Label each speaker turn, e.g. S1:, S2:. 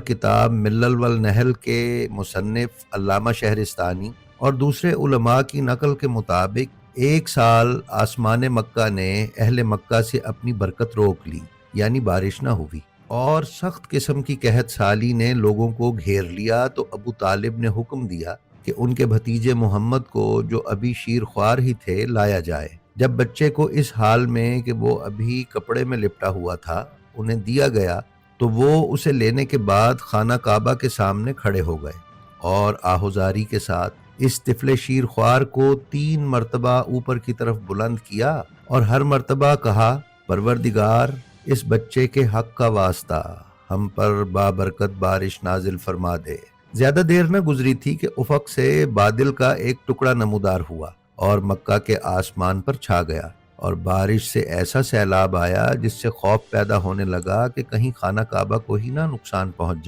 S1: کتاب ملل والنحل کے مصنف علامہ شہرستانی اور دوسرے علماء کی نقل کے مطابق 1 سال آسمان مکہ نے اہل مکہ سے اپنی برکت روک لی، یعنی بارش نہ ہوئی، اور سخت قسم کی قحط سالی نے لوگوں کو گھیر لیا۔ تو ابو طالب نے حکم دیا کہ ان کے بھتیجے محمد کو، جو ابھی شیر خوار ہی تھے، لایا جائے۔ جب بچے کو اس حال میں کہ وہ ابھی کپڑے میں لپٹا ہوا تھا انہیں دیا گیا تو وہ اسے لینے کے بعد خانہ کعبہ کے سامنے کھڑے ہو گئے اور آہوزاری کے ساتھ اس طفل شیر خوار کو 3 مرتبہ اوپر کی طرف بلند کیا اور ہر مرتبہ کہا، پروردگار، اس بچے کے حق کا واسطہ ہم پر بابرکت بارش نازل فرما دے۔ زیادہ دیر نہ گزری تھی کہ افق سے بادل کا ایک ٹکڑا نمودار ہوا اور مکہ کے آسمان پر چھا گیا، اور بارش سے ایسا سیلاب آیا جس سے خوف پیدا ہونے لگا کہ کہیں خانہ کعبہ کو ہی نہ نقصان پہنچ جائے۔